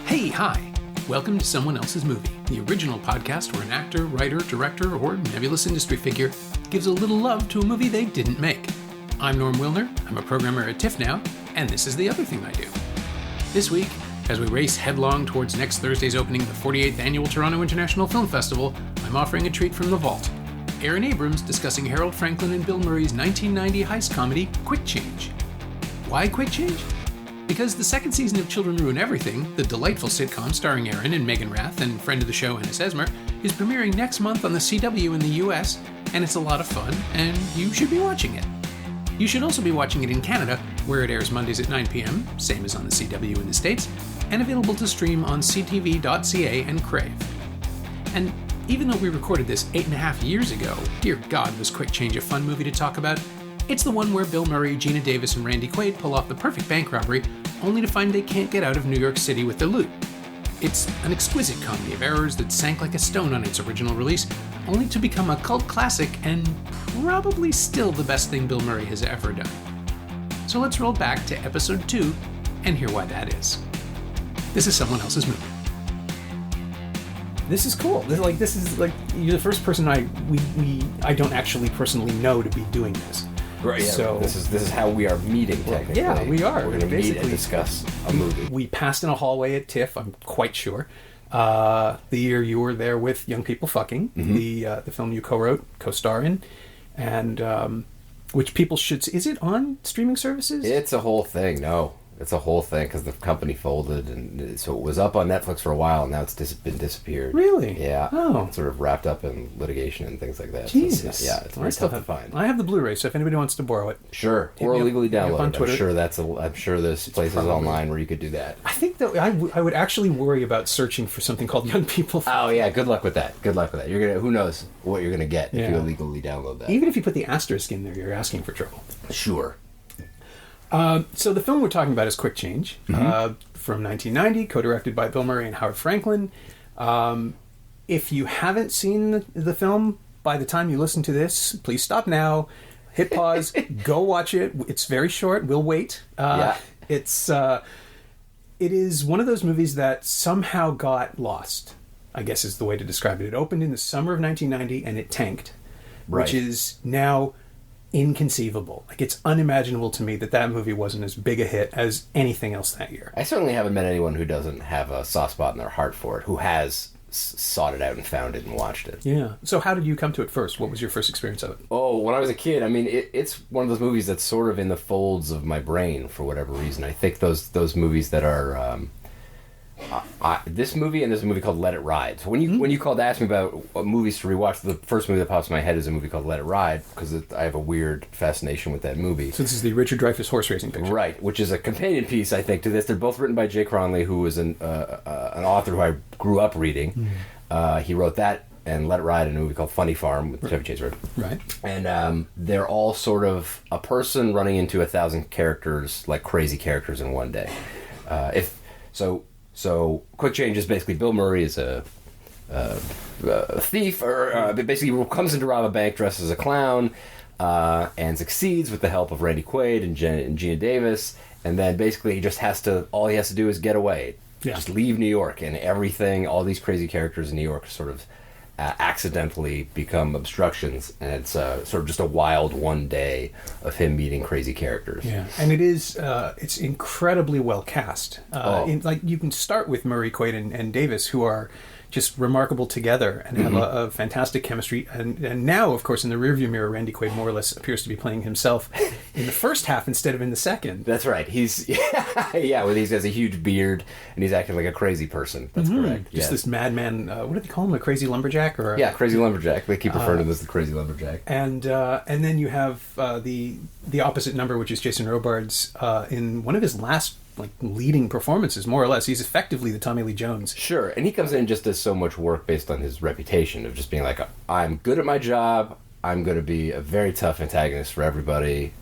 Hey, hi! Welcome to Someone Else's Movie, the original podcast where an actor, writer, director, or nebulous industry figure gives a little love to a movie they didn't make. I'm Norm Wilner, I'm a programmer at TIFF now, and this is the other thing I do. This week, as we race headlong towards next Thursday's opening of the 48th Annual Toronto International Film Festival, I'm offering a treat from the vault. Aaron Abrams discussing Harold Franklin and Bill Murray's 1990 heist comedy, Quick Change. Why Quick Change? Because the second season of Children Ruin Everything, the delightful sitcom starring Aaron and Megan Rath and friend of the show Ennis Esmer, is premiering next month on the CW in the US, and it's a lot of fun, and you should be watching it. You should also be watching it in Canada, where it airs Mondays at 9 p.m., same as on the CW in the States, and available to stream on ctv.ca and Crave. And even though we recorded this 8.5 years ago, dear God, was Quick Change a fun movie to talk about. It's the one where Bill Murray, Gina Davis, and Randy Quaid pull off the perfect bank robbery, only to find they can't get out of New York City with their loot. It's an exquisite comedy of errors that sank like a stone on its original release, only to become a cult classic and probably still the best thing Bill Murray has ever done. So let's roll back to episode 2 and hear why that is. This is Someone Else's Movie. This is cool. This is you're the first person I don't actually personally know to be doing this. Right. Yeah, so this is how we are meeting technically. Yeah, we are. We're going to meet and discuss a movie. We passed in a hallway at TIFF. I'm quite sure. The year you were there with Young People Fucking, the film you co-wrote, co-star in, and which people should see. Is it on streaming services? It's a whole thing. No. It's a whole thing because the company folded, and so it was up on Netflix for a while, and now it's been disappeared. Really? Yeah. Oh. It's sort of wrapped up in litigation and things like that. Jesus. So it's very tough to find. I have the Blu-ray, so if anybody wants to borrow it, sure, or illegally download on it. Twitter. I'm sure there's places online where you could do that. I think that I would actually worry about searching for something called Young People. Oh yeah, good luck with that. You're who knows what you're gonna get if you illegally download that. Even if you put the asterisk in there, you're asking for trouble. Sure. So the film we're talking about is Quick Change, from 1990, co-directed by Bill Murray and Howard Franklin. If you haven't seen the film, by the time you listen to this, please stop now, hit pause, go watch it. It's very short. We'll wait. It is one of those movies that somehow got lost, I guess is the way to describe it. It opened in the summer of 1990 and it tanked, which is now inconceivable. It's unimaginable to me that movie wasn't as big a hit as anything else that year. I certainly haven't met anyone who doesn't have a soft spot in their heart for it, who has sought it out and found it and watched it. Yeah. So how did you come to it first? What was your first experience of it? Oh, when I was a kid, I mean, it's one of those movies that's sort of in the folds of my brain for whatever reason. I think those movies that are this movie and there's a movie called Let It Ride. So when you called to ask me about movies to rewatch, the first movie that pops in my head is a movie called Let It Ride, because I have a weird fascination with that movie. So this is the Richard Dreyfuss horse racing picture, right? Which is a companion piece, I think, to this. They're both written by Jay Cronley, who was an author who I grew up reading. He wrote that and Let It Ride in a movie called Funny Farm with Chevy Chase. Right. And they're all sort of a person running into 1,000 characters, like crazy characters in one day. So Quick Change is basically Bill Murray is a thief, or basically comes in to rob a bank dressed as a clown, and succeeds with the help of Randy Quaid and Gina Davis, and then basically all he has to do is get away. Yeah. Just leave New York, and everything, all these crazy characters in New York sort of accidentally become obstructions, and it's sort of just a wild one day of him meeting crazy characters. Yeah, and it's incredibly well cast. You can start with Murray, Quaid, and Davis, who are just remarkable together and have a fantastic chemistry. And now, of course, in the rearview mirror, Randy Quaid more or less appears to be playing himself in the first half instead of in the second. That's right. He's he has a huge beard and he's acting like a crazy person. That's correct. Just this madman. What do they call him? A crazy lumberjack? Crazy lumberjack. They keep referring to him as the crazy lumberjack. And then you have the opposite number, which is Jason Robards in one of his last leading performances, more or less. He's effectively the Tommy Lee Jones. Sure, and he comes in and just does so much work based on his reputation of just being like, I'm good at my job, I'm going to be a very tough antagonist for everybody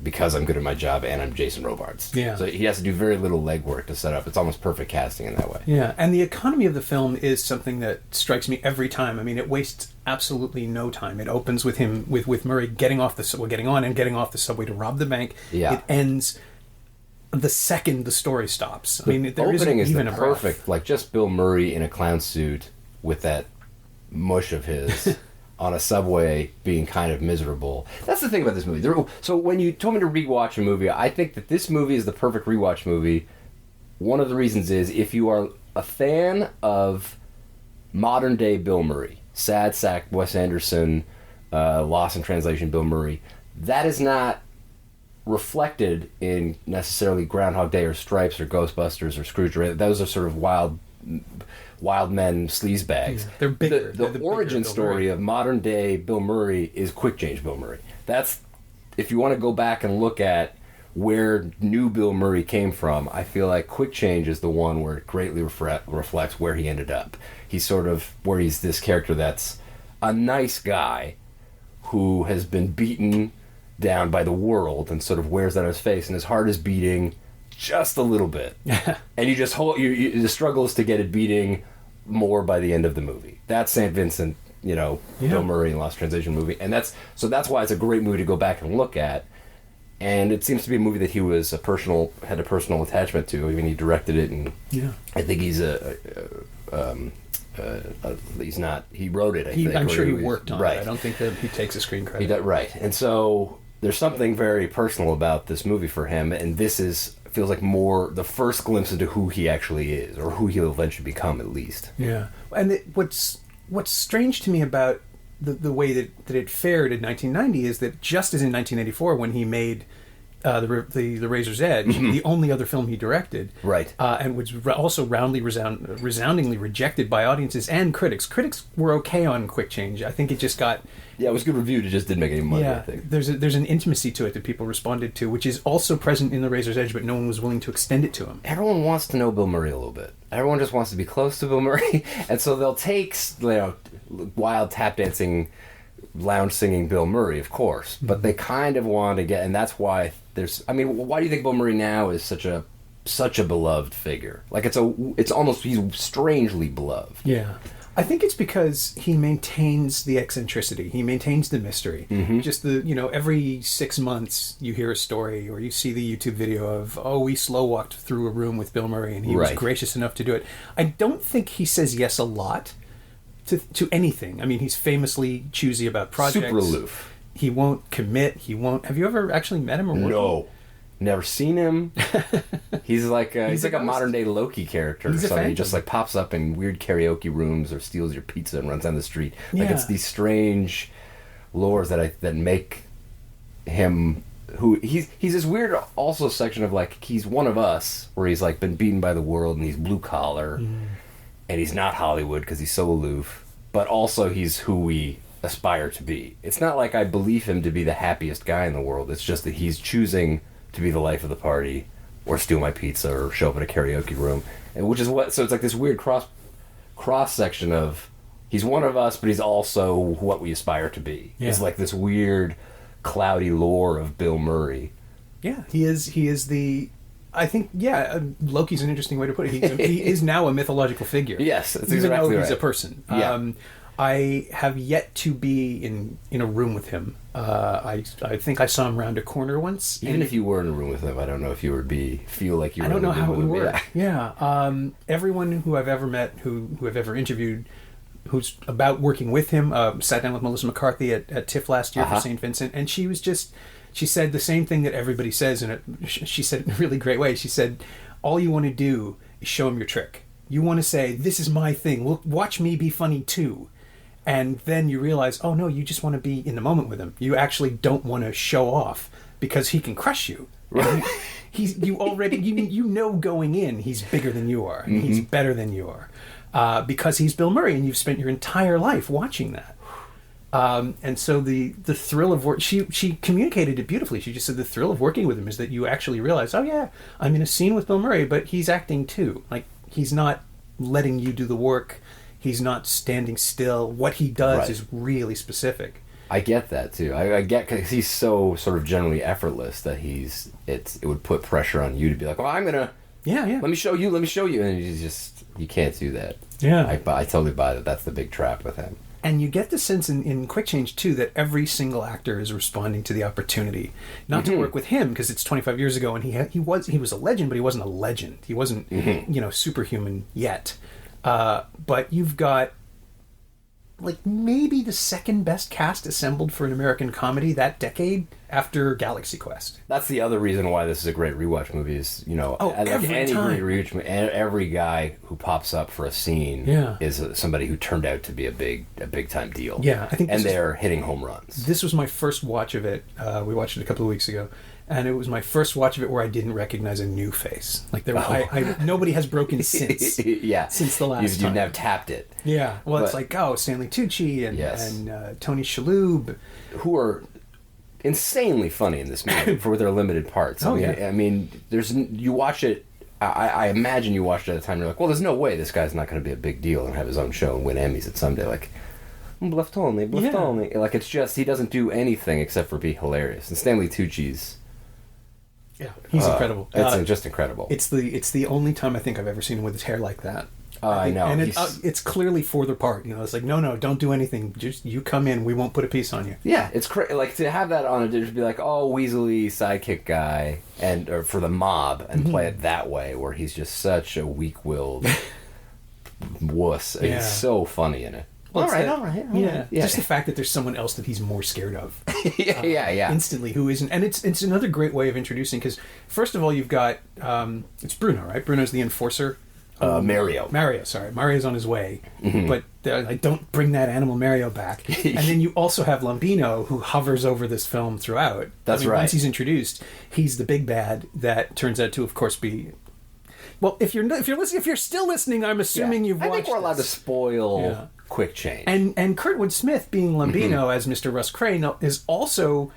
because I'm good at my job and I'm Jason Robards. Yeah. So he has to do very little legwork to set up. It's almost perfect casting in that way. Yeah, and the economy of the film is something that strikes me every time. I mean, it wastes absolutely no time. It opens with him, with Murray getting on and getting off the subway to rob the bank. Yeah. It ends the second the story stops. I mean, there opening isn't is even the a breath. perfect, like just Bill Murray in a clown suit with that mush of his on a subway being kind of miserable. That's the thing about this movie. So when you told me to rewatch a movie, I think that this movie is the perfect rewatch movie. One of the reasons is if you are a fan of modern day Bill Murray, sad sack Wes Anderson, Lost in Translation Bill Murray, that is not reflected in necessarily Groundhog Day or Stripes or Ghostbusters or Scrooge. Those are sort of wild men sleazebags. Yeah, they're bigger. The origin story of modern day Bill Murray is Quick Change Bill Murray. That's, if you want to go back and look at where new Bill Murray came from, I feel like Quick Change is the one where it greatly reflects where he ended up. He's sort of where he's this character that's a nice guy who has been beaten down by the world and sort of wears that on his face, and his heart is beating just a little bit. And you just hold, the struggle is to get it beating more by the end of the movie. That's St. Vincent, Bill Murray in Lost Translation movie. And that's why it's a great movie to go back and look at. And it seems to be a movie that he was had a personal attachment to. Even he directed it, and I think he's he's not. He wrote it. I'm sure he worked on it. I don't think that he takes a screen credit. Right, and so there's something very personal about this movie for him, and this feels like more the first glimpse into who he actually is, or who he'll eventually become, at least. Yeah, and what's strange to me about the way that it fared in 1990 is that just as in 1984 when he made the Razor's Edge, the only other film he directed, right, and was also resoundingly rejected by audiences and critics. Critics were okay on Quick Change. I think it just got it was good reviewed. It just didn't make any money. I think there's an intimacy to it that people responded to, which is also present in the Razor's Edge, but no one was willing to extend it to him. Everyone wants to know Bill Murray a little bit. Everyone just wants to be close to Bill Murray, and so they'll take wild tap dancing, lounge singing Bill Murray, of course, but they kind of want to get, and that's why why do you think Bill Murray now is such a beloved figure? Like he's strangely beloved. Yeah. I think it's because he maintains the eccentricity. He maintains the mystery. Mm-hmm. Just every 6 months you hear a story or you see the YouTube video of, we slow walked through a room with Bill Murray and he was gracious enough to do it. I don't think he says yes a lot to anything. I mean, he's famously choosy about projects. Super aloof. He won't commit. Have you ever actually met him or worked with him? No. Never seen him. He's like a modern day Loki character or something. He just pops up in weird karaoke rooms or steals your pizza and runs down the street. Like it's these strange lores that make him who he's this weird also section of he's one of us where he's been beaten by the world and he's blue collar and he's not Hollywood because he's so aloof, but also he's who we aspire to be. It's not like I believe him to be the happiest guy in the world. It's just that he's choosing to be the life of the party, or steal my pizza, or show up in a karaoke room, and so it's this weird cross section of he's one of us, but he's also what we aspire to be. Yeah. It's this weird, cloudy lore of Bill Murray. Yeah, he is the. I think Loki's an interesting way to put it. He is now a mythological figure. Yes, that's even exactly though he's right. a person. Yeah. I have yet to be in a room with him. I think I saw him round a corner once. Even if you were in a room with him, I don't know if you would feel like you were. I don't know how it would work. work. Yeah. Everyone who I've ever met, who I've ever interviewed, who's about working with him, sat down with Melissa McCarthy at TIFF last year for St. Vincent, and she said the same thing that everybody says, and she said it in a really great way. She said, all you want to do is show him your trick. You want to say, this is my thing. Look, watch me be funny too. And then you realize, oh no, you just want to be in the moment with him. You actually don't want to show off because he can crush you. Right. You know going in, he's bigger than you are. And he's better than you are. Because he's Bill Murray and you've spent your entire life watching that. And so the thrill of work, she communicated it beautifully. She just said the thrill of working with him is that you actually realize, oh yeah, I'm in a scene with Bill Murray, but he's acting too. He's not letting you do the work. He's not standing still. What he does is really specific. I get that too. I get because he's so sort of generally effortless that it would put pressure on you to be like, oh, I'm gonna let me show you, and you can't do that. Yeah, I totally buy that. That's the big trap with him. And you get the sense in Quick Change, too, that every single actor is responding to the opportunity. Not to work with him, because it's 25 years ago, and he was a legend, but he wasn't a legend. He wasn't, superhuman yet. But you've got, maybe the second best cast assembled for an American comedy that decade after Galaxy Quest. That's the other reason why this is a great rewatch movie is, every time. Every guy who pops up for a scene is somebody who turned out to be a big time deal. Yeah, I think they're hitting home runs. This was my first watch of it. We watched it a couple of weeks ago. And it was my first watch of it where I didn't recognize a new face. Nobody has broken since. Since the last time. You've now tapped it. Yeah. Well, it's Stanley Tucci and Tony Shalhoub. Who are insanely funny in this movie for their limited parts. I mean, you watch it, I imagine you watched it at a time, you're like, well, there's no way this guy's not going to be a big deal and have his own show and win Emmys at someday. Bluffed only. It's just, he doesn't do anything except for be hilarious. And Stanley Tucci's... Yeah, he's incredible. It's just incredible. It's the only time I think I've ever seen him with his hair like that. I know. And it's clearly for the part. It's no, don't do anything. Just you come in, we won't put a piece on you. Yeah, it's to have that on it, to be Weasley sidekick guy, or for the mob, and play it that way, where he's just such a weak-willed wuss. Yeah. He's so funny in it. Well, all right. Yeah. Just the fact that there's someone else that he's more scared of. Instantly, who isn't. And it's another great way of introducing, because first of all, you've got, it's Bruno, right? Bruno's the enforcer. Mario. Mario's on his way. But don't bring that animal Mario back. And then you also have Lombino, who hovers over this film throughout. That's right. Once he's introduced, he's the big bad that turns out to, of course, be... Well, if you're still listening, I'm assuming you've watched. I think we're allowed to spoil Quick Change. And Kurtwood Smith being Lombino as Mr. Russ Crane is also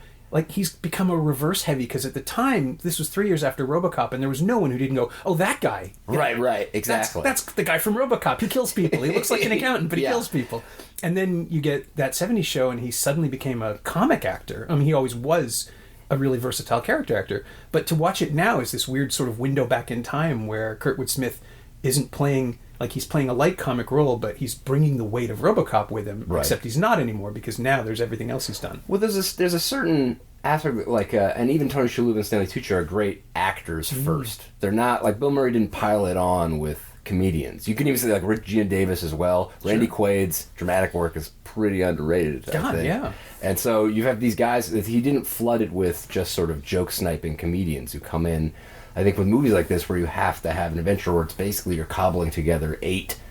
he's become a reverse heavy, because at the time this was 3 years after RoboCop, and there was no one who didn't go, oh, that guy. Right, exactly. That's the guy from RoboCop. He kills people. He looks like an accountant, but he kills people. And then you get that 70s show, and he suddenly became a comic actor. I mean, he always was a really versatile character actor, but to watch it now is this weird sort of window back in time where Kurtwood Smith isn't playing, he's playing a light comic role, but he's bringing the weight of RoboCop with him, except he's not anymore, because now there's everything else he's done. Well, there's a certain aspect, and even Tony Shalhoub and Stanley Tucci are great actors first. They're not, Bill Murray didn't pile it on with comedians. You can even say Gina Davis as well. Randy Quaid's dramatic work is pretty underrated, I think. Yeah. And so you have these guys that he didn't flood it with just sort of joke sniping comedians who come in. I think with movies like this, where you have to have an adventure where it's basically you're cobbling together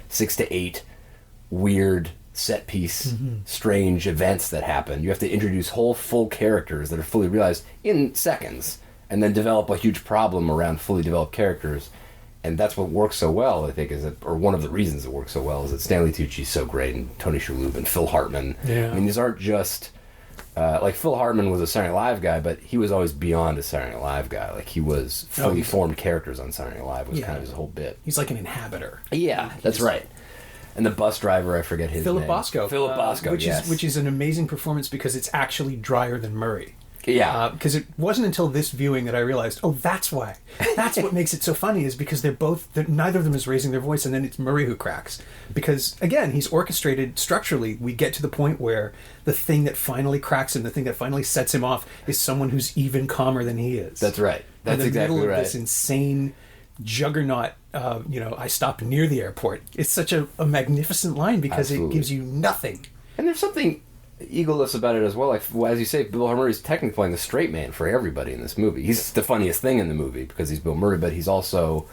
6 to 8 weird set piece, strange events that happen. You have to introduce whole full characters that are fully realized in seconds, and then develop a huge problem around fully developed characters. And that's what works so well, I think, or one of the reasons it works so well, is that Stanley Tucci's so great, and Tony Shalhoub and Phil Hartman. Yeah. I mean, these aren't just... Phil Hartman was a Saturday Night Live guy, but he was always beyond a Saturday Night Live guy. He was fully formed characters on Saturday Night Live was kind of his whole bit. He's like an inhabitor. Yeah, that's right. And the bus driver, I forget his name. Philip Bosco, which is an amazing performance, because it's actually drier than Murray. Yeah. Because it wasn't until this viewing that I realized, that's why. That's what makes it so funny, is because neither of them is raising their voice, and then it's Murray who cracks. Because, again, he's orchestrated structurally. We get to the point where the thing that finally cracks him, the thing that finally sets him off, is someone who's even calmer than he is. That's right. That's exactly right. In the middle of this insane juggernaut, I stopped near the airport. It's such a magnificent line, because it gives you nothing. And there's something egoless about it as well. As you say, Bill Murray's technically playing the straight man for everybody in this movie. He's the funniest thing in the movie because he's Bill Murray, but he's also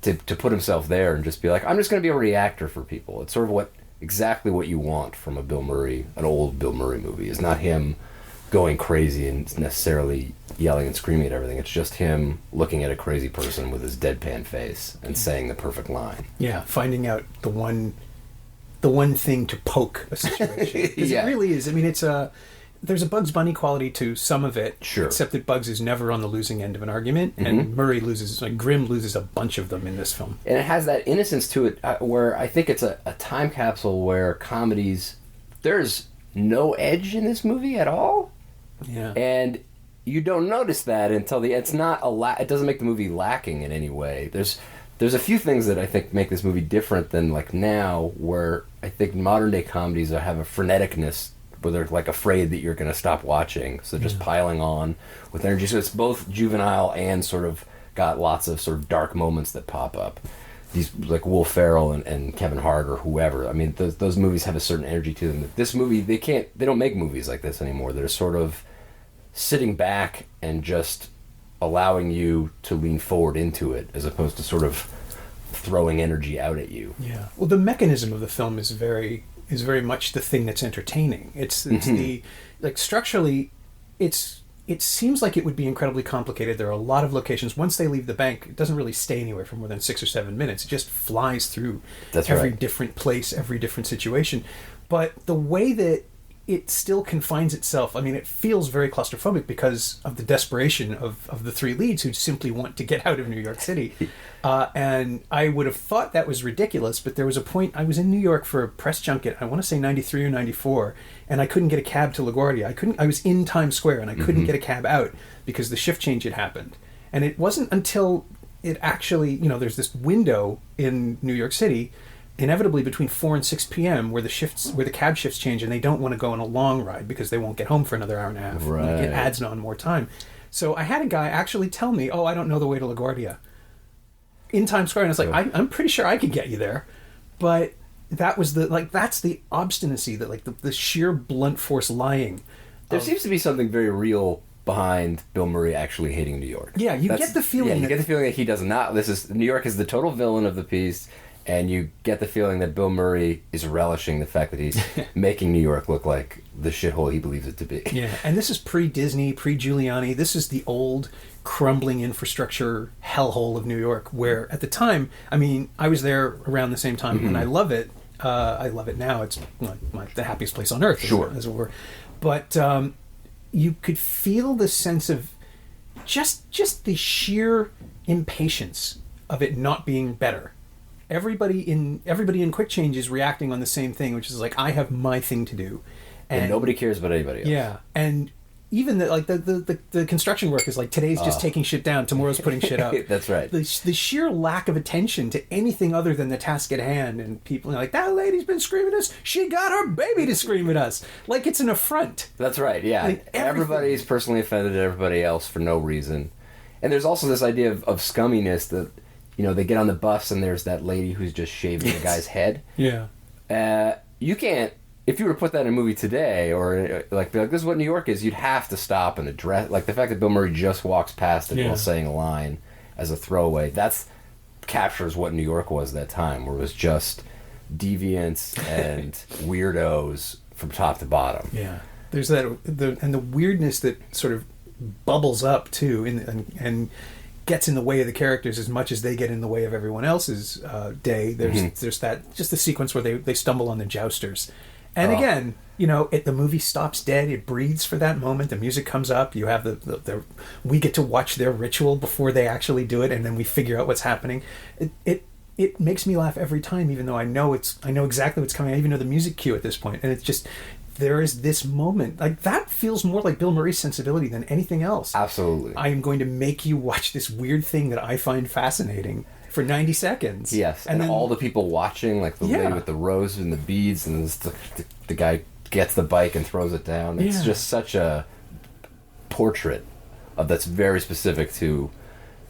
to put himself there and just be I'm just going to be a reactor for people. It's sort of exactly what you want from a Bill Murray, an old Bill Murray movie. It's not him going crazy and necessarily yelling and screaming at everything. It's just him looking at a crazy person with his deadpan face and saying the perfect line. Yeah, finding out the one thing to poke a situation. Because it really is. I mean, there's a Bugs Bunny quality to some of it. Sure. Except that Bugs is never on the losing end of an argument, and Grimm loses a bunch of them in this film. And it has that innocence to it, where I think it's a time capsule where comedies, there's no edge in this movie at all. Yeah. And you don't notice that until it doesn't make the movie lacking in any way. There's a few things that I think make this movie different than like now, where I think modern day comedies have a freneticness where they're like afraid that you're going to stop watching, so just piling on with energy. So it's both juvenile and sort of got lots of sort of dark moments that pop up. These like Will Ferrell and Kevin Hart or whoever. I mean, those movies have a certain energy to them. This movie, they don't make movies like this anymore. They're sort of sitting back and just allowing you to lean forward into it, as opposed to sort of throwing energy out at you. Yeah. Well, the mechanism of the film is very much the thing that's entertaining. It's the, like, structurally, it seems like it would be incredibly complicated. There are a lot of locations. Once they leave the bank, it doesn't really stay anywhere for more than 6 or 7 minutes. It just flies through every different place, every different situation. But the way that it still confines itself, I mean, it feels very claustrophobic because of the desperation of the three leads who simply want to get out of New York City. And I would have thought that was ridiculous, but there was a point, I was in New York for a press junket, I want to say 93 or 94, and I couldn't get a cab to LaGuardia. I was in Times Square and I couldn't get a cab out because the shift change had happened. And it wasn't until it actually, there's this window in New York City, inevitably between 4 and 6 p.m. where the cab shifts change, and they don't want to go on a long ride because they won't get home for another hour and a half. Right. Like, it adds on more time. So I had a guy actually tell me, I don't know the way to LaGuardia in Times Square. And I was like, I'm pretty sure I could get you there. But that was that's the obstinacy, that like the sheer blunt force lying. There seems to be something very real behind Bill Murray actually hating New York. Yeah, you get the feeling. Yeah, you get the feeling that he does not. New York is the total villain of the piece. And you get the feeling that Bill Murray is relishing the fact that he's making New York look like the shithole he believes it to be. Yeah, and this is pre-Disney, pre-Giuliani. This is the old, crumbling infrastructure hellhole of New York, where at the time, I mean, I was there around the same time, and I love it. I love it now. It's the happiest place on earth, sure, as it were. But you could feel the sense of just the sheer impatience of it not being better. Everybody in Quick Change is reacting on the same thing, which is like, I have my thing to do, and nobody cares about anybody else. Yeah, and even the construction work is like, today's just taking shit down, tomorrow's putting shit up. That's right. The sheer lack of attention to anything other than the task at hand, and people are like, that lady's been screaming at us. She got her baby to scream at us, like it's an affront. That's right. Yeah, like, everybody's personally offended at everybody else for no reason, and there's also this idea of scumminess that. They get on the bus and there's that lady who's just shaving the guy's head. Yeah. You can't, if you were to put that in a movie today, or be like, this is what New York is, you'd have to stop and address, like the fact that Bill Murray just walks past it while saying a line as a throwaway, captures what New York was at that time, where it was just deviants and weirdos from top to bottom. Yeah. There's that, and the weirdness that sort of bubbles up too, and gets in the way of the characters as much as they get in the way of everyone else's day. There's that, just the sequence where they stumble on the jousters, and again, the movie stops dead. It breathes for that moment. The music comes up. You have we get to watch their ritual before they actually do it, and then we figure out what's happening. It makes me laugh every time, even though I know exactly what's coming. I even know the music cue at this point, and it's just. There is this moment, like that feels more like Bill Murray's sensibility than anything else. Absolutely. I am going to make you watch this weird thing that I find fascinating for 90 seconds. Yes, and then, all the people watching, like the lady with the rose and the beads, and the guy gets the bike and throws it down. It's just such a portrait that's very specific to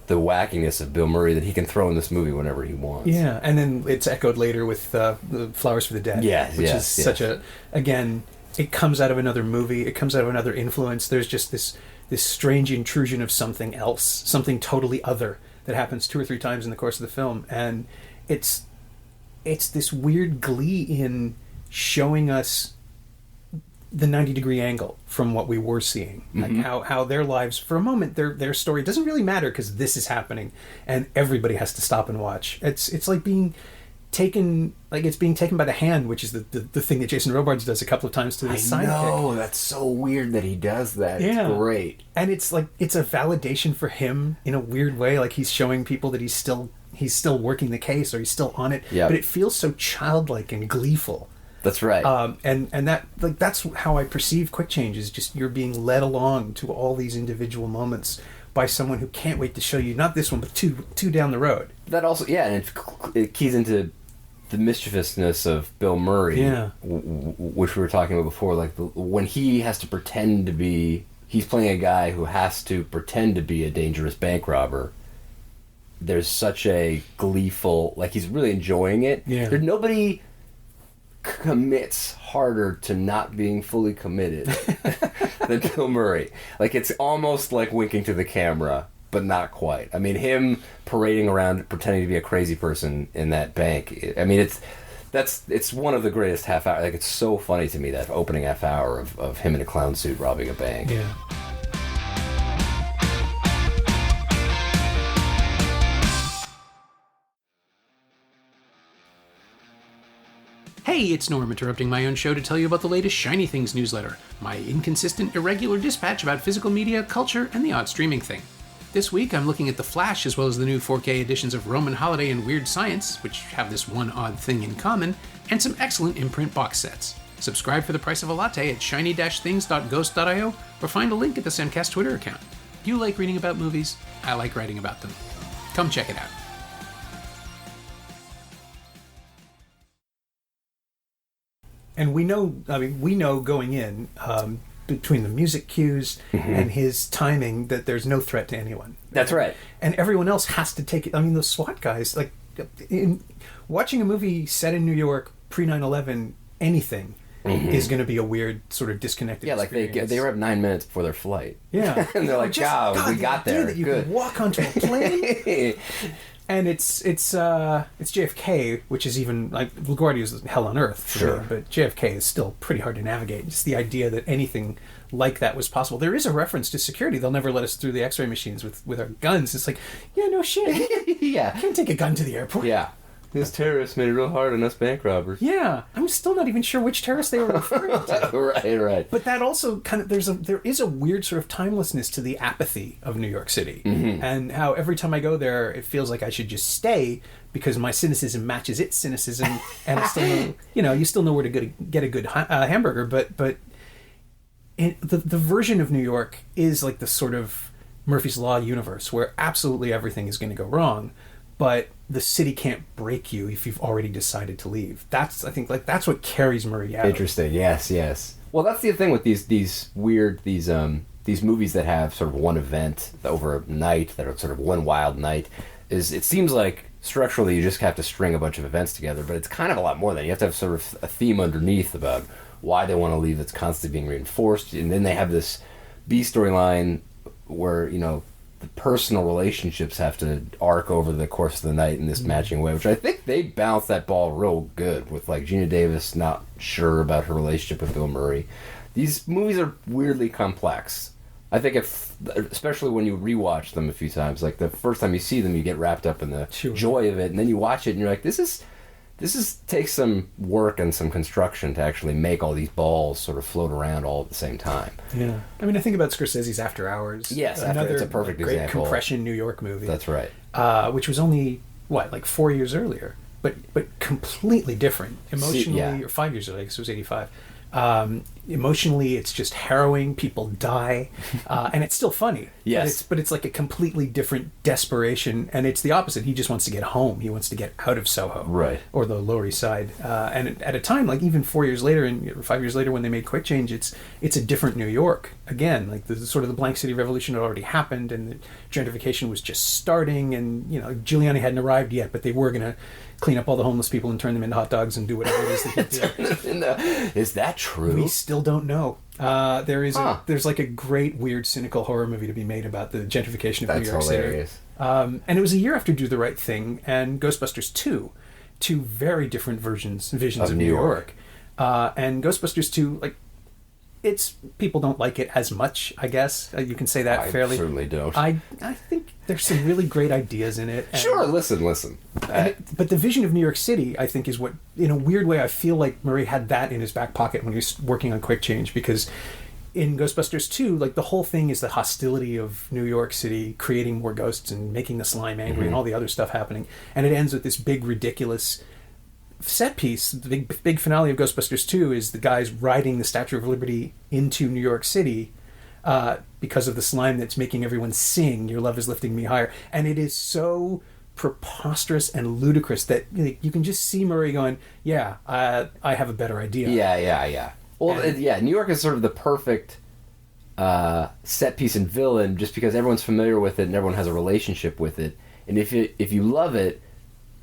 the wackiness of Bill Murray that he can throw in this movie whenever he wants. Yeah, and then it's echoed later with the Flowers for the Dead. Which is such a, again, it comes out of another movie, it comes out of another influence. There's just this strange intrusion of something else, something totally other that happens 2 or 3 times in the course of the film. And it's this weird glee in showing us the 90-degree angle from what we were seeing. Like how their lives, for a moment, their story doesn't really matter because this is happening and everybody has to stop and watch. It's like being taken, like it's being taken by the hand, which is the thing that Jason Robards does a couple of times to his sidekick. I know, that's so weird that he does that. Yeah. It's great. And it's like, it's a validation for him in a weird way, like he's showing people that he's still working the case, or he's still on it. But it feels so childlike and gleeful. That's right. And that, like, that's how I perceive Quick Change, is just you're being led along to all these individual moments by someone who can't wait to show you not this one but two down the road. That also, yeah, and it keys into the mischievousness of Bill Murray, which we were talking about before. Like when he has to pretend to be, he's playing a guy who has to pretend to be a dangerous bank robber. There's such a gleeful, like he's really enjoying it. Yeah. There's nobody commits harder to not being fully committed than Bill Murray. Like it's almost like winking to the camera, but not quite. I mean, him parading around pretending to be a crazy person in that bank. I mean, it's one of the greatest half hour. Like it's so funny to me, that opening half hour of him in a clown suit robbing a bank. Yeah. Hey, it's Norm interrupting my own show to tell you about the latest Shiny Things newsletter, my inconsistent, irregular dispatch about physical media, culture, and the odd streaming thing. This week, I'm looking at The Flash as well as the new 4K editions of Roman Holiday and Weird Science, which have this one odd thing in common, and some excellent imprint box sets. Subscribe for the price of a latte at shiny-things.ghost.io or find a link at the Semcast Twitter account. You like reading about movies, I like writing about them. Come check it out. And we know going in, between the music cues and his timing, that there's no threat to anyone. That's right. And everyone else has to take it. I mean, the SWAT guys, like, watching a movie set in New York pre 9/11, anything is going to be a weird sort of disconnected experience. Like they arrive 9 minutes before their flight. Yeah. And they're like, God, we got there. That you Good. can walk onto a plane. And it's JFK, which is even, like, LaGuardia is hell on earth, sure, but JFK is still pretty hard to navigate. Just the idea that anything like that was possible. There is a reference to security. They'll never let us through the X-ray machines with our guns. It's like, yeah, no shit. Yeah, I can't take a gun to the airport. Yeah. These terrorists made it real hard on us bank robbers. Yeah, I'm still not even sure which terrorists they were referring to. Right. But that also kind of, there is a weird sort of timelessness to the apathy of New York City, and how every time I go there, it feels like I should just stay because my cynicism matches its cynicism, and I still know, you still know where to get a good hamburger. But the version of New York is like the sort of Murphy's Law universe where absolutely everything is going to go wrong, but the city can't break you if you've already decided to leave. That's what carries Murray out. Interesting. Yes. Well, that's the thing with these movies that have sort of one event over a night, that are sort of one wild night, is it seems like structurally you just have to string a bunch of events together, but it's kind of a lot more than that. You have to have sort of a theme underneath about why they want to leave that's constantly being reinforced, and then they have this B storyline where, the personal relationships have to arc over the course of the night in this matching way, which I think they balanced that ball real good with, like, Gina Davis not sure about her relationship with Bill Murray. These movies are weirdly complex. I think especially when you rewatch them a few times, like the first time you see them, you get wrapped up in the joy of it, and then you watch it and you're like, this takes some work and some construction to actually make all these balls sort of float around all at the same time. Yeah. I mean, I think about Scorsese's After Hours. Yes, another it's a perfect great example. compression New York movie. That's right. Which was only, like 4 years earlier, but completely different emotionally, or 5 years earlier, because it was 85. Emotionally, it's just harrowing. People die, and it's still funny. Yes, but it's like a completely different desperation, and it's the opposite. He just wants to get home. He wants to get out of Soho, right, or the Lower East Side. And at a time, like even 4 years later, and 5 years later, when they made Quick Change, it's a different New York again. Like the sort of the Blank City Revolution had already happened, and the gentrification was just starting, and Giuliani hadn't arrived yet, but they were going to clean up all the homeless people and turn them into hot dogs and do whatever it is that he did. Is that true? We still don't know. There's like a great, weird, cynical horror movie to be made about the gentrification of New York hilarious. City. And it was a year after Do the Right Thing and Ghostbusters 2, two very different visions of New York. And Ghostbusters 2, like, people don't like it as much, I guess. You can say that fairly. I certainly don't. I think there's some really great ideas in it. Sure, listen. But the vision of New York City, I think, is what, in a weird way, I feel like Murray had that in his back pocket when he was working on Quick Change, because in Ghostbusters 2, like, the whole thing is the hostility of New York City creating more ghosts and making the slime angry and all the other stuff happening. And it ends with this big, ridiculous set piece. The big finale of Ghostbusters 2 is the guys riding the Statue of Liberty into New York City, because of the slime that's making everyone sing "Your Love Is Lifting Me Higher," and it is so preposterous and ludicrous that you can just see Murray going, "Yeah, I have a better idea." Yeah. Well, New York is sort of the perfect set piece and villain, just because everyone's familiar with it and everyone has a relationship with it. And if you love it,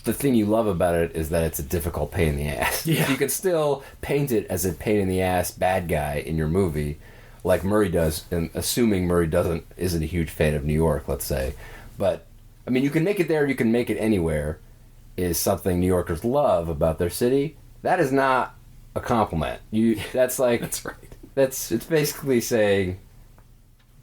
the thing you love about it is that it's a difficult pain in the ass. Yeah. You can still paint it as a pain in the ass bad guy in your movie, like Murray does, and assuming Murray isn't a huge fan of New York, let's say. But I mean, you can make it there, you can make it anywhere, is something New Yorkers love about their city. That is not a compliment. That's like That's right. It's basically saying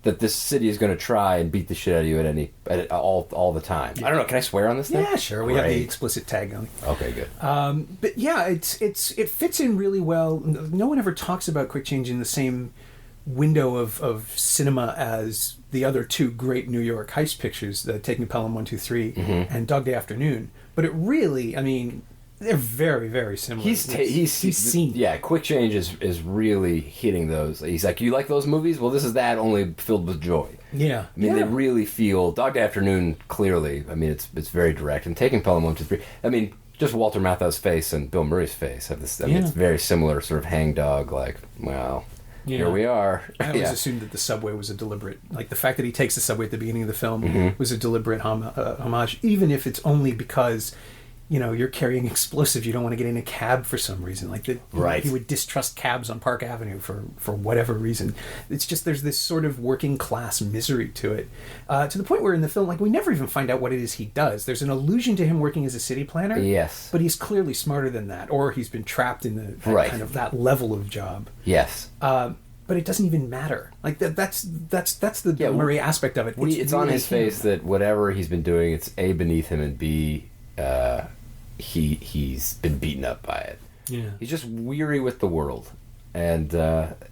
that this city is going to try and beat the shit out of you all the time. Yeah. I don't know. Can I swear on this thing? Yeah, sure. We have the explicit tag going. Okay, good. But yeah, it fits in really well. No one ever talks about Quick Change in the same window of cinema as the other two great New York heist pictures, the Taking Pelham 1, 2, 3 and Dog Day Afternoon. But it really, I mean, they're very, very similar. He's seen. Yeah, Quick Change is really hitting those. He's like, you like those movies? Well, this is that, only filled with joy. Yeah. I mean, they really feel... Dog Day Afternoon, clearly, I mean, it's very direct. And Taking Pelham 1, 2, 3, I mean, just Walter Matthau's face and Bill Murray's face have this... I mean, it's very similar, sort of hangdog, like, well... Yeah. Here we are. I always assumed that the subway was a deliberate... Like, the fact that he takes the subway at the beginning of the film was a deliberate homage, even if it's only because, you're carrying explosives. You don't want to get in a cab for some reason. Like, he would distrust cabs on Park Avenue for whatever reason. It's just there's this sort of working-class misery to it. To the point where in the film, like, we never even find out what it is he does. There's an allusion to him working as a city planner. Yes. But he's clearly smarter than that, or he's been trapped in kind of that level of job. Yes. But it doesn't even matter. Like that's the Bill Murray aspect of it. It's on his face that whatever he's been doing, it's A, beneath him, and B, he's been beaten up by it. Yeah. He's just weary with the world, and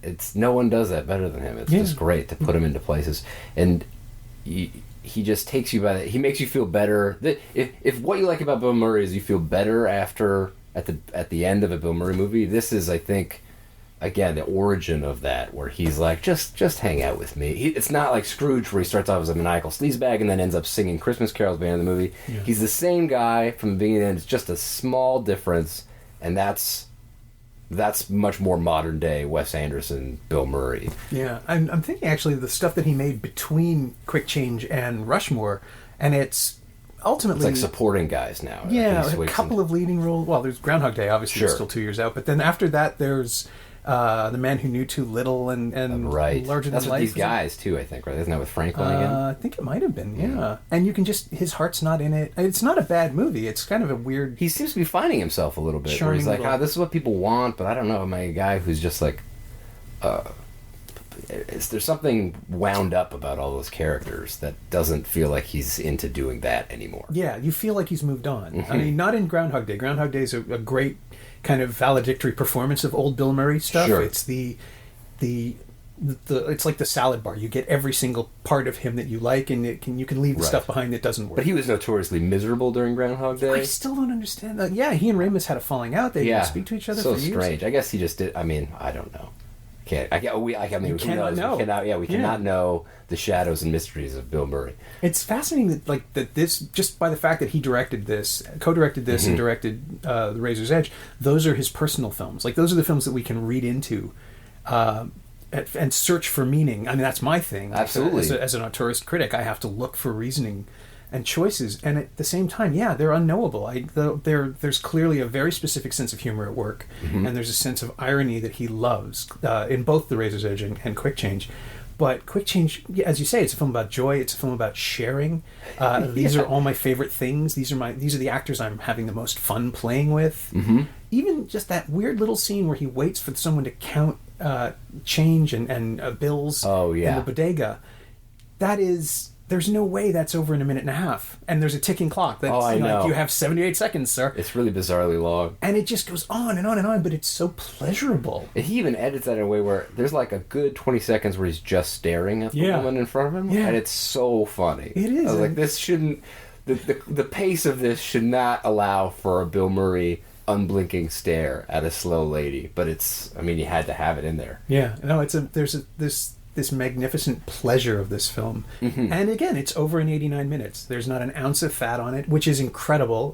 it's no one does that better than him. It's just great to put him into places, and he just takes you by. He makes you feel better. If what you like about Bill Murray is you feel better at the end of a Bill Murray movie, this is, I think, again, the origin of that, where he's like, just hang out with me. It's not like Scrooge, where he starts off as a maniacal sleazebag and then ends up singing Christmas carols by the end of the movie. Yeah. He's the same guy from the beginning to the end. It's just a small difference, and that's much more modern day Wes Anderson, Bill Murray. Yeah, I'm thinking actually the stuff that he made between Quick Change and Rushmore, and it's ultimately... It's like supporting guys now. Yeah, a couple of leading roles. Well, there's Groundhog Day, obviously, it's still 2 years out, but then after that there's... The Man Who Knew Too Little and Larger Than That's Life. with these guys too, I think, right? Isn't that with Franklin again? I think it might have been, yeah. And you can just, his heart's not in it. It's not a bad movie. It's kind of a weird... He seems to be finding himself a little bit. Where he's like, this is what people want, but I don't know. Am I a guy who's just like... there's something wound up about all those characters that doesn't feel like he's into doing that anymore. Yeah, you feel like he's moved on. Mm-hmm. I mean, not in Groundhog Day. Groundhog Day is a great kind of valedictory performance of old Bill Murray stuff. Sure. It's the it's like the salad bar. You get every single part of him that you like, and you can leave the stuff behind that doesn't work. But he was notoriously miserable during Groundhog Day. I still don't understand that. Yeah, he and Ramis had a falling out. They didn't speak to each other for years. So strange. I guess he just did. I mean, I don't know. We cannot know the shadows and mysteries of Bill Murray. It's fascinating that this, just by the fact that he co-directed this and directed The Razor's Edge, those are his personal films. Like, those are the films that we can read into and search for meaning. I mean, that's my thing. Absolutely. As an auteurist critic, I have to look for reasoning and choices, and at the same time, they're unknowable. There's clearly a very specific sense of humor at work, and there's a sense of irony that he loves in both The Razor's Edge and Quick Change. But Quick Change, as you say, it's a film about joy. It's a film about sharing. These are all my favorite things. These are the actors I'm having the most fun playing with. Mm-hmm. Even just that weird little scene where he waits for someone to count change and bills in the bodega. That is... There's no way that's over in a minute and a half. And there's a ticking clock. That's, I know. Like, you have 78 seconds, sir. It's really bizarrely long. And it just goes on and on and on, but it's so pleasurable. And he even edits that in a way where there's like a good 20 seconds where he's just staring at the woman in front of him. Yeah. And it's so funny. It is. I was like, this shouldn't... The pace of this should not allow for a Bill Murray unblinking stare at a slow lady. But it's... I mean, you had to have it in there. Yeah. No, there's this this magnificent pleasure of this film. Mm-hmm. And again, it's over in 89 minutes. There's not an ounce of fat on it, which is incredible.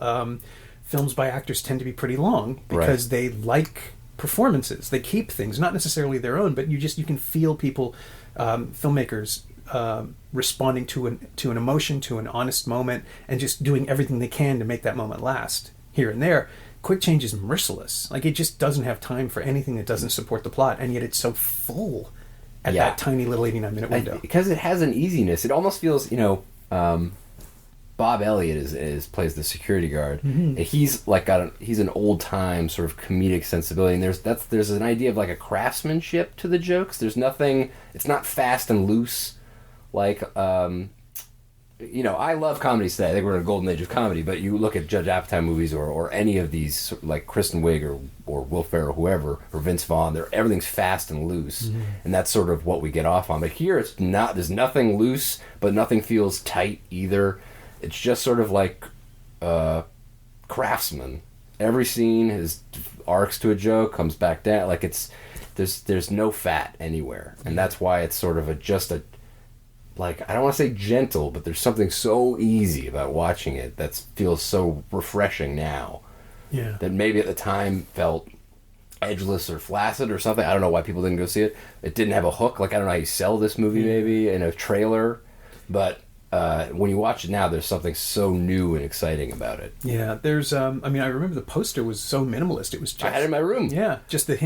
Films by actors tend to be pretty long because they like performances. They keep things, not necessarily their own, but you can feel people, filmmakers, responding to an emotion, to an honest moment, and just doing everything they can to make that moment last. Here and there, Quick Change is merciless. Like, it just doesn't have time for anything that doesn't support the plot, and yet it's so full at that tiny little 89-minute window. Because it has an easiness. It almost feels, Bob Elliott plays the security guard. Mm-hmm. And he's like he's an old time sort of comedic sensibility, and there's an idea of like a craftsmanship to the jokes. There's nothing. It's not fast and loose. Like, I love comedies today. I think we're in a golden age of comedy. But you look at Judd Apatow movies or any of these, like Kristen Wiig or Will Ferrell, whoever, or Vince Vaughn. Everything's fast and loose, mm-hmm. and that's sort of what we get off on. But here, it's not. There's nothing loose, but nothing feels tight either. It's just sort of like Craftsman. Every scene is arcs to a joke, comes back down. Like there's no fat anywhere, and that's why it's sort of I don't want to say gentle, but there's something so easy about watching it that feels so refreshing now. Yeah. That maybe at the time felt edgeless or flaccid or something. I don't know why people didn't go see it. It didn't have a hook. Like, I don't know how you sell this movie maybe in a trailer, but when you watch it now, there's something so new and exciting about it. Yeah, there's. I remember the poster was so minimalist. It was just, I had it in my room. Yeah, just the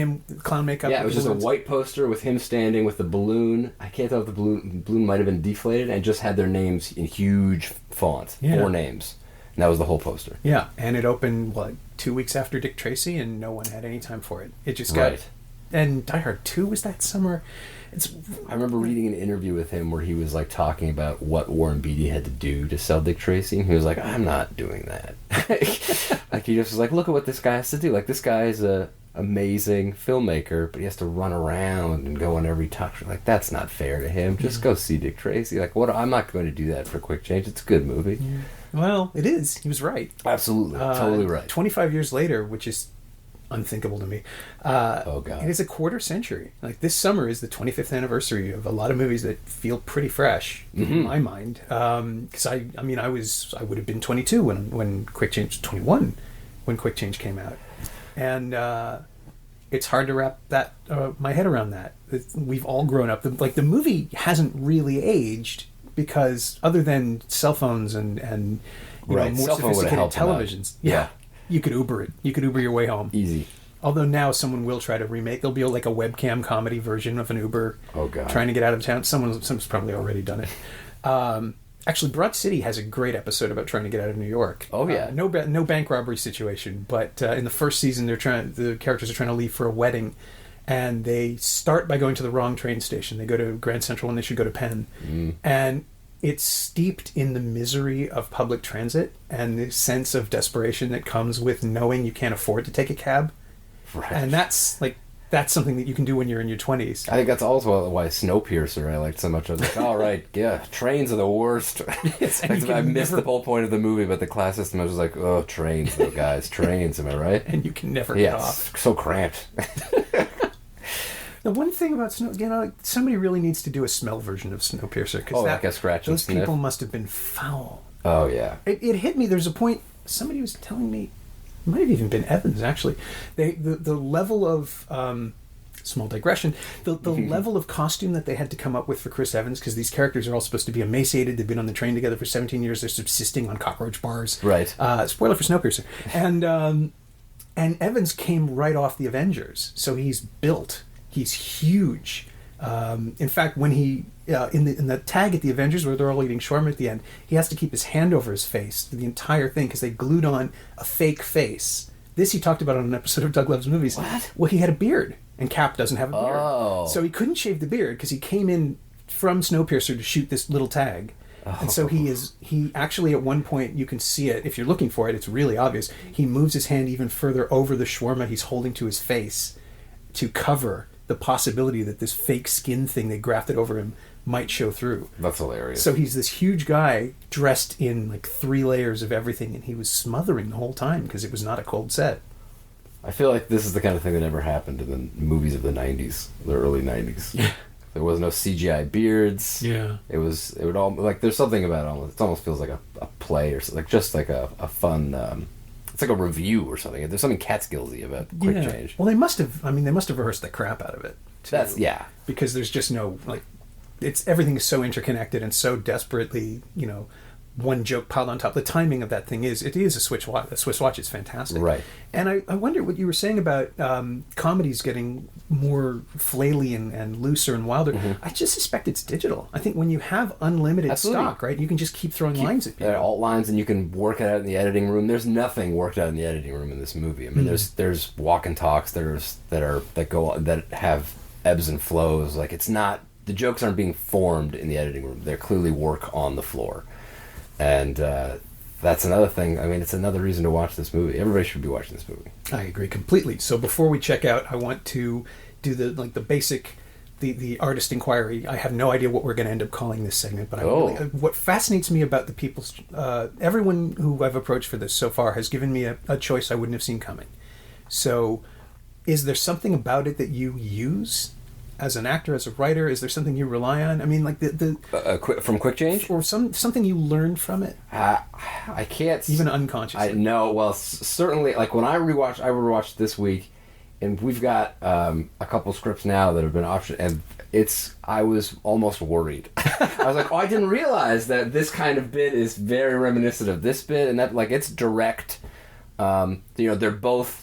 clown makeup. Yeah, it was just a white poster with him standing with the balloon. I can't tell if the balloon might have been deflated, and just had their names in huge font, 4 names, and that was the whole poster. Yeah, and it opened 2 weeks after Dick Tracy, and no one had any time for it. It just got. And Die Hard 2 was that summer. I remember reading an interview with him where he was like talking about what Warren Beatty had to do to sell Dick Tracy, and he was like, "I'm not doing that." Like, he just was like, "Look at what this guy has to do. Like, this guy is a amazing filmmaker, but he has to run around and go on every talk show. Like, that's not fair to him. Just go see Dick Tracy. Like, what? I'm not going to do that for Quick Change. It's a good movie." Yeah. Well, it is. He was right. Absolutely, totally right. 25 years later, which is unthinkable to me. Oh God! It is a quarter century. Like, this summer is the 25th anniversary of a lot of movies that feel pretty fresh in my mind. Because I would have been 22 when Quick Change, 21 when Quick Change came out, and it's hard to wrap my head around that. We've all grown up. The movie hasn't really aged because, other than cell phones and more sophisticated televisions, yeah. You could Uber it. You could Uber your way home. Easy. Although now someone will try to remake. There'll be like a webcam comedy version of an Uber. Oh God. Trying to get out of town. Someone's probably already done it. Actually, Broad City has a great episode about trying to get out of New York. Oh yeah. No bank robbery situation, but in the first season, the characters are trying to leave for a wedding, and they start by going to the wrong train station. They go to Grand Central when they should go to Penn, and it's steeped in the misery of public transit and the sense of desperation that comes with knowing you can't afford to take a cab. Right. And that's something that you can do when you're in your 20s. I think that's also why Snowpiercer I liked so much. I was like, all right, yeah, trains are the worst. Yes, I missed the whole point of the movie, but the class system, I was like, oh, trains, though, guys, trains, am I right? And you can never get off. So cramped. The one thing about somebody really needs to do a smell version of Snowpiercer, because like a scratch and those sniff? people must have been foul. Oh yeah. It hit me. There's a point. Somebody was telling me, it might have even been Evans actually. The level of small digression. The level of costume that they had to come up with for Chris Evans, because these characters are all supposed to be emaciated. They've been on the train together for 17 years. They're subsisting on cockroach bars. Right. Spoiler for Snowpiercer. And Evans came right off the Avengers, so he's built. He's huge. In fact, when he in the tag at the Avengers where they're all eating shawarma at the end, he has to keep his hand over his face through the entire thing because they glued on a fake face. This he talked about on an episode of Doug Loves Movies. What? Well, he had a beard, and Cap doesn't have a beard. Oh. So he couldn't shave the beard because he came in from Snowpiercer to shoot this little tag. Oh. And so he actually at one point, you can see it, if you're looking for it, it's really obvious. He moves his hand even further over the shawarma he's holding to his face to cover the possibility that this fake skin thing they grafted over him might show through. That's hilarious. So he's this huge guy dressed in like 3 layers of everything, and he was smothering the whole time because it was not a cold set. I feel like this is the kind of thing that never happened in the movies of the 90s, the early 90s. There was no CGI beards. Yeah. It would all like there's something about it almost feels like a play or something, like just like a fun it's like a review or something. There's something Catskillsy about Quick Change. Well, they must have rehearsed the crap out of it too. Because there's just no everything is so interconnected and so desperately, one joke piled on top. The timing of that thing is a Swiss watch. The Swiss watch is fantastic. Right. And I wonder what you were saying about comedies getting more flaily and looser and wilder. Mm-hmm. I just suspect it's digital. I think when you have unlimited stock, right, you can just keep throwing lines at people. Alt lines, and you can work it out in the editing room. There's nothing worked out in the editing room in this movie. I mean, there's walk and talks that have ebbs and flows. Like it's not, the jokes aren't being formed in the editing room. They're clearly work on the floor. And that's another thing. I mean, it's another reason to watch this movie. Everybody should be watching this movie. I agree completely. So before we check out, I want to do the basic, the artist inquiry. I have no idea what we're going to end up calling this segment, but what fascinates me about the people's, everyone who I've approached for this so far has given me a choice I wouldn't have seen coming. So, is there something about it that you use? As an actor, as a writer, is there something you rely on? I mean, like from Quick Change, or something you learned from it. I can't even unconsciously. I know. Well, certainly, like when I rewatched this week, and we've got a couple scripts now that have been optioned, and I was almost worried. I was like, I didn't realize that this kind of bit is very reminiscent of this bit, and that like it's direct. They're both.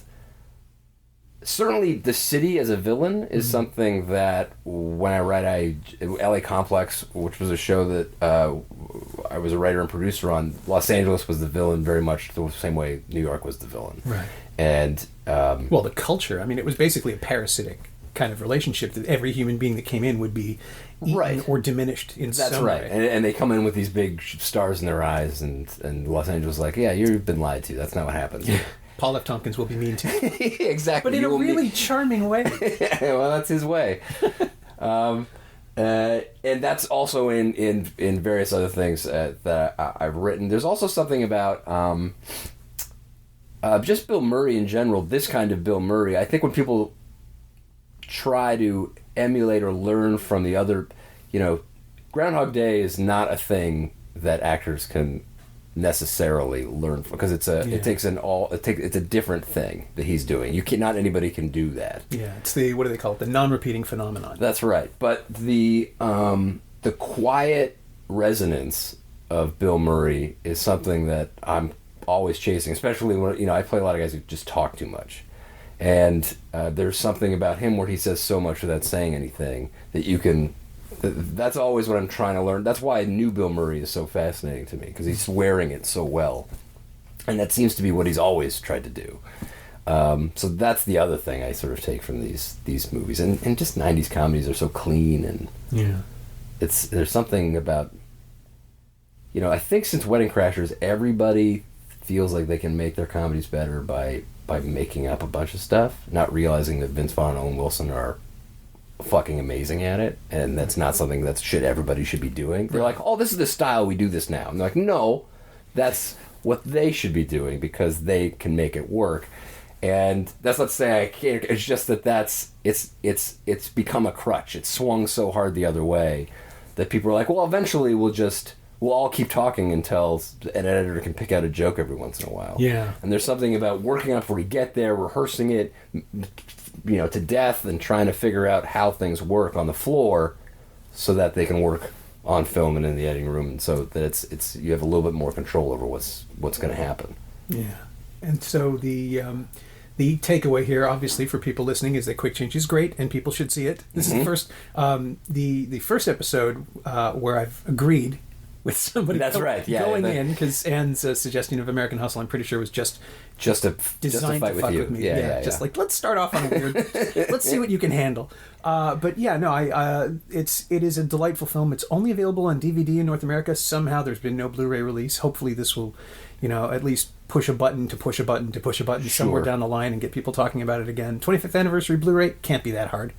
Certainly, the city as a villain is something that when I write, LA Complex, which was a show that I was a writer and producer on, Los Angeles was the villain very much the same way New York was the villain. Right. And the culture. I mean, it was basically a parasitic kind of relationship that every human being that came in would be eaten or diminished in some way. That's right. And they come in with these big stars in their eyes, and Los Angeles is like, yeah, you've been lied to. That's not what happens. Paul F. Tompkins will be mean to you. Exactly. But in a really charming way. Well, that's his way. And that's also in various other things that I've written. There's also something about just Bill Murray in general, this kind of Bill Murray. I think when people try to emulate or learn from the other, Groundhog Day is not a thing that actors can necessarily learn from, because it's a different thing that he's doing. Not anybody can do that. Yeah, it's what do they call it? The non-repeating phenomenon. That's right. But the quiet resonance of Bill Murray is something that I'm always chasing, especially when I play a lot of guys who just talk too much. And there's something about him where he says so much without saying anything that you can. That's always what I'm trying to learn. That's why new Bill Murray is so fascinating to me, because he's wearing it so well, and that seems to be what he's always tried to do. So that's the other thing I sort of take from these movies, and just 90s comedies are so clean, and there's something about I think since Wedding Crashers, everybody feels like they can make their comedies better by making up a bunch of stuff, not realizing that Vince Vaughn and Owen Wilson are fucking amazing at it, and that's not something everybody should be doing. They're like, oh, this is the style, we do this now. And they're like, no, that's what they should be doing, because they can make it work. And that's not to say I can't. It's just that it's become a crutch. It's swung so hard the other way that people are like, well, eventually we'll all keep talking until an editor can pick out a joke every once in a while. Yeah. And there's something about working up before we get there, rehearsing it, to death, and trying to figure out how things work on the floor so that they can work on film and in the editing room, and so that it's you have a little bit more control over what's going to happen. Yeah. And so the takeaway here, obviously, for people listening, is that Quick Change is great and people should see it. This is the first the first episode where I've agreed with somebody. That's right. Yeah, going in, because Anne's suggestion of American Hustle, I'm pretty sure, was just designed to to fuck with me. Yeah. Just like, let's start off on a weird. Let's see what you can handle. But yeah, no, it is a delightful film. It's only available on DVD in North America. Somehow there's been no Blu-ray release. Hopefully this will, at least push a button somewhere down the line and get people talking about it again. 25th anniversary Blu-ray can't be that hard.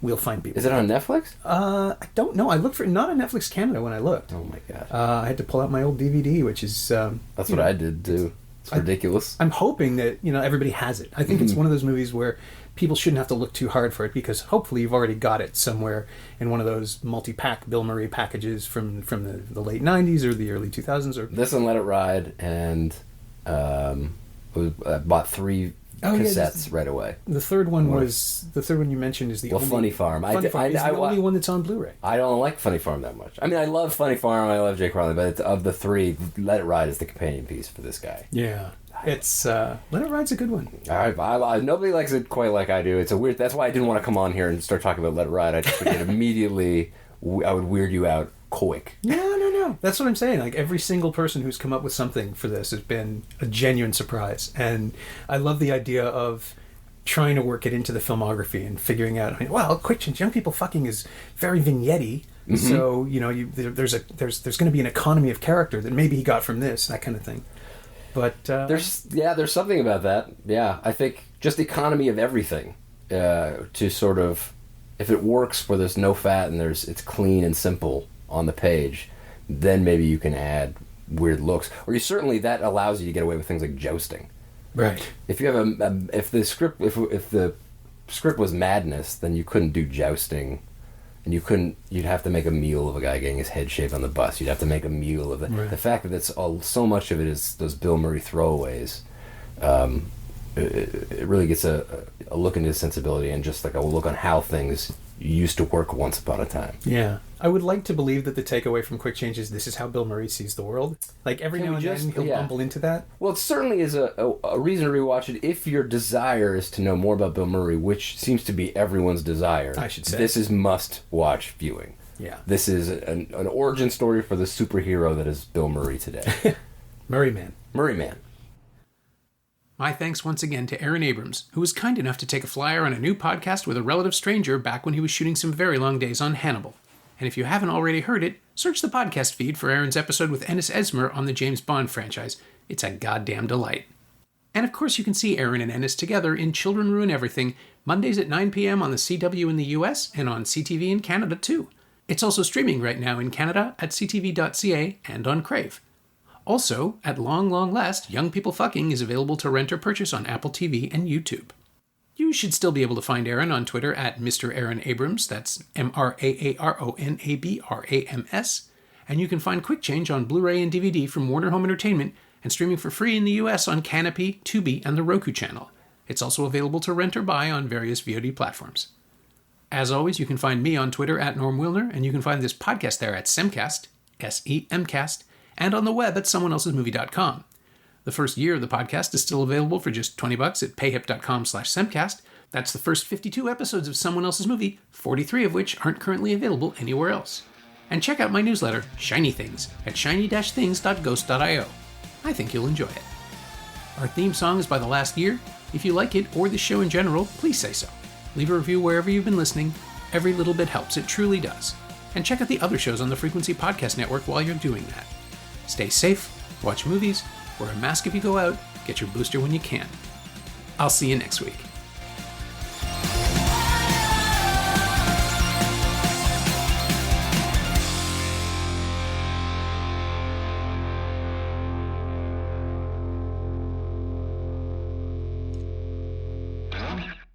We'll find people. Is it on Netflix? I don't know. I looked for it, not on Netflix Canada when I looked. Oh my god! I had to pull out my old DVD, which is that's what I did too. It's ridiculous. I'm hoping that, everybody has it. I think it's one of those movies where people shouldn't have to look too hard for it, because hopefully you've already got it somewhere in one of those multi-pack Bill Murray packages from the late 90s or the early 2000s. Or this and Let It Ride, and bought 3 cassettes right away. The third one you mentioned is the only... Funny Farm. Funny Farm is the only one that's on Blu-ray. I don't like Funny Farm that much. I mean, I love Funny Farm, I love Jake Crowley, but of the 3, Let It Ride is the companion piece for this guy. Yeah. It's Let It Ride's a good one. Nobody likes it quite like I do. It's a weird... That's why I didn't want to come on here and start talking about Let It Ride. I just figured immediately I would weird you out quick. No. That's what I'm saying. Like, every single person who's come up with something for this has been a genuine surprise. And I love the idea of trying to work it into the filmography and figuring out, quick change. Young people fucking is very vignette-y. Mm-hmm. So, there's going to be an economy of character that maybe he got from this, that kind of thing. But there's something about that. Yeah, I think just economy of everything to sort of, if it works where there's no fat and it's clean and simple on the page, then maybe you can add weird looks, or that allows you to get away with things like jousting. Right. If you have if the script was madness, then you couldn't do jousting. And you'd have to make a meal of a guy getting his head shaved on the bus. You'd have to make a meal of the fact that so much of it is those Bill Murray throwaways. It really gets a look into his sensibility and just like a look on how things used to work once upon a time. Yeah. I would like to believe that the takeaway from Quick Change is this is how Bill Murray sees the world. Like, every now and then he'll bumble into that. Well, it certainly is a reason to rewatch it if your desire is to know more about Bill Murray, which seems to be everyone's desire. I should say. This is must-watch viewing. Yeah. This is an origin story for the superhero that is Bill Murray today. Murray Man. My thanks once again to Aaron Abrams, who was kind enough to take a flyer on a new podcast with a relative stranger back when he was shooting some very long days on Hannibal. And if you haven't already heard it, search the podcast feed for Aaron's episode with Ennis Esmer on the James Bond franchise. It's a goddamn delight. And of course you can see Aaron and Ennis together in Children Ruin Everything, Mondays at 9 p.m. on the CW in the US and on CTV in Canada too. It's also streaming right now in Canada at ctv.ca and on Crave. Also, at long last, Young People Fucking is available to rent or purchase on Apple TV and YouTube. You should still be able to find Aaron on Twitter at Mr. Aaron Abrams, that's MrAaronaBrams, and you can find Quick Change on Blu-ray and DVD from Warner Home Entertainment and streaming for free in the US on Canopy, Tubi, and the Roku channel. It's also available to rent or buy on various VOD platforms. As always, you can find me on Twitter at Norm Wilner, and you can find this podcast there at Semcast, SEMcast, and on the web at someoneelsesmovie.com. The first year of the podcast is still available for just $20 at payhip.com/semcast. That's the first 52 episodes of Someone Else's Movie, 43 of which aren't currently available anywhere else. And check out my newsletter, Shiny Things, at shiny-things.ghost.io. I think you'll enjoy it. Our theme song is by The Last Year. If you like it, or the show in general, please say so. Leave a review wherever you've been listening. Every little bit helps, it truly does. And check out the other shows on the Frequency Podcast Network while you're doing that. Stay safe, watch movies, wear a mask if you go out, get your booster when you can. I'll see you next week.